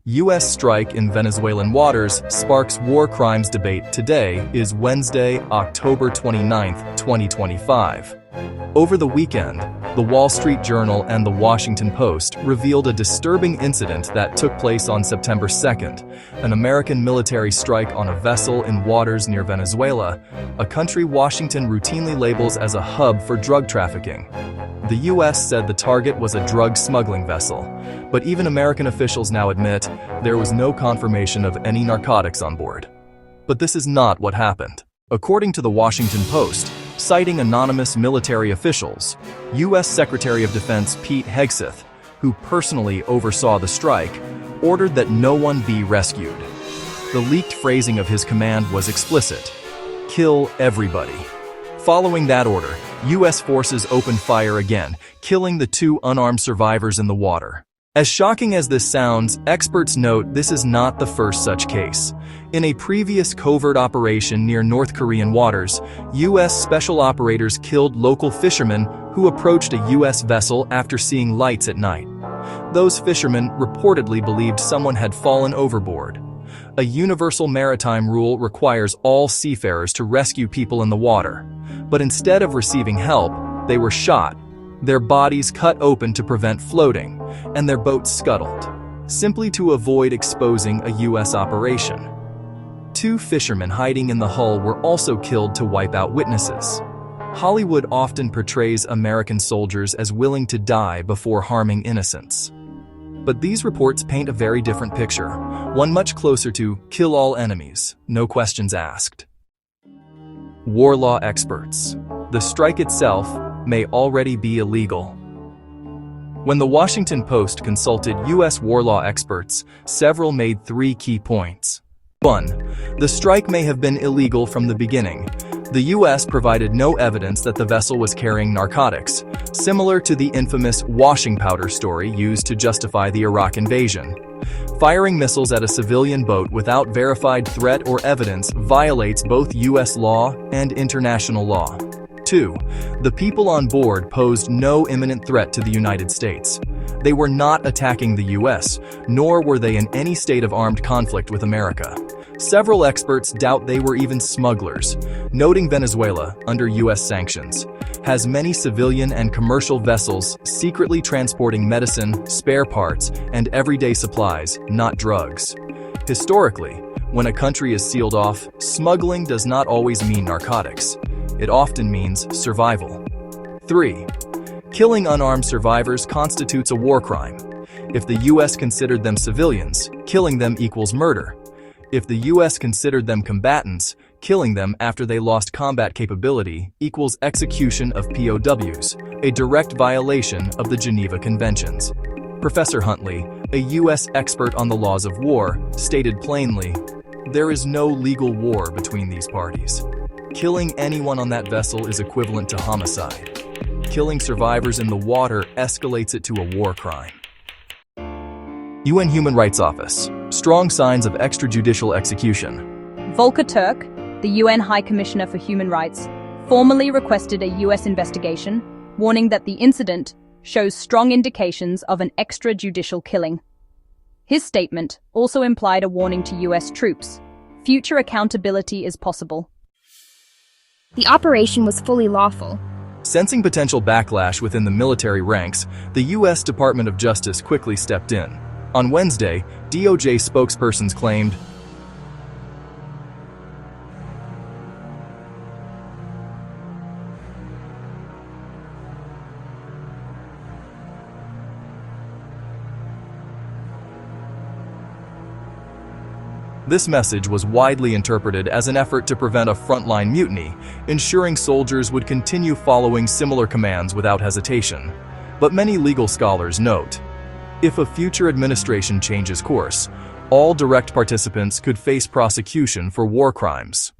U.S. strike in Venezuelan waters sparks war crimes debate. Today is Wednesday, October 29, 2025. Over the weekend, the Wall Street Journal and the Washington Post revealed a disturbing incident that took place on September 2nd, an American military strike on a vessel in waters near Venezuela, a country Washington routinely labels as a hub for drug trafficking. The U.S. said the target was a drug smuggling vessel, but even American officials now admit there was no confirmation of any narcotics on board. But this is not what happened. According to the Washington Post, citing anonymous military officials, U.S. Secretary of Defense Pete Hegseth, who personally oversaw the strike, ordered that no one be rescued. The leaked phrasing of his command was explicit: kill everybody. Following that order, U.S. forces opened fire again, killing the two unarmed survivors in the water. As shocking as this sounds, experts note this is not the first such case. In a previous covert operation near North Korean waters, U.S. special operators killed local fishermen who approached a U.S. vessel after seeing lights at night. Those fishermen reportedly believed someone had fallen overboard. A universal maritime rule requires all seafarers to rescue people in the water. But instead of receiving help, they were shot, their bodies cut open to prevent floating, and their boats scuttled, simply to avoid exposing a U.S. operation. Two fishermen hiding in the hull were also killed to wipe out witnesses. Hollywood often portrays American soldiers as willing to die before harming innocents. But these reports paint a very different picture, one much closer to kill all enemies, no questions asked. War law experts. The strike itself may already be illegal. When the Washington Post consulted U.S. war law experts, several made three key points. 1. The strike may have been illegal from the beginning. The U.S. provided no evidence that the vessel was carrying narcotics, similar to the infamous washing powder story used to justify the Iraq invasion. Firing missiles at a civilian boat without verified threat or evidence violates both U.S. law and international law. 2. The people on board posed no imminent threat to the United States. They were not attacking the U.S., nor were they in any state of armed conflict with America. Several experts doubt they were even smugglers, noting Venezuela, under U.S. sanctions, has many civilian and commercial vessels secretly transporting medicine, spare parts, and everyday supplies, not drugs. Historically, when a country is sealed off, smuggling does not always mean narcotics. It often means survival. 3. Killing unarmed survivors constitutes a war crime. If the U.S. considered them civilians, killing them equals murder. If the U.S. considered them combatants, killing them after they lost combat capability equals execution of POWs, a direct violation of the Geneva Conventions. Professor Huntley, a U.S. expert on the laws of war, stated plainly, "There is no legal war between these parties. Killing anyone on that vessel is equivalent to homicide. Killing survivors in the water escalates it to a war crime." UN Human Rights Office. Strong signs of extrajudicial execution. Volker Turk, the UN High Commissioner for Human Rights, formally requested a U.S. investigation, warning that the incident shows strong indications of an extrajudicial killing. His statement also implied a warning to U.S. troops. Future accountability is possible. The operation was fully lawful. Sensing potential backlash within the military ranks, the U.S. Department of Justice quickly stepped in. On Wednesday, DOJ spokespersons claimed, this message was widely interpreted as an effort to prevent a frontline mutiny, ensuring soldiers would continue following similar commands without hesitation. But many legal scholars note, if a future administration changes course, all direct participants could face prosecution for war crimes.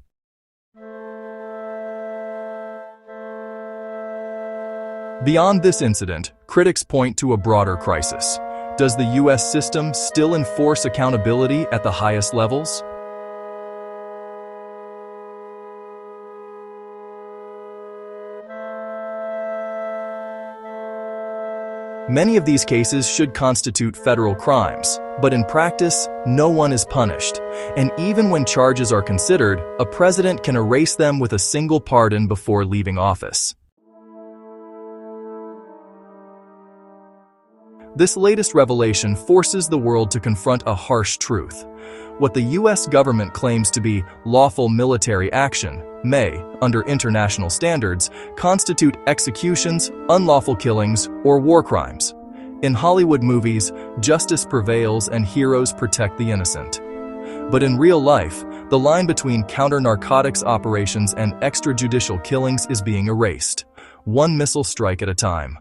Beyond this incident, critics point to a broader crisis. Does the U.S. system still enforce accountability at the highest levels? Many of these cases should constitute federal crimes, but in practice, no one is punished. And even when charges are considered, a president can erase them with a single pardon before leaving office. This latest revelation forces the world to confront a harsh truth. What the U.S. government claims to be lawful military action may, under international standards, constitute executions, unlawful killings, or war crimes. In Hollywood movies, justice prevails and heroes protect the innocent. But in real life, the line between counter-narcotics operations and extrajudicial killings is being erased, one missile strike at a time.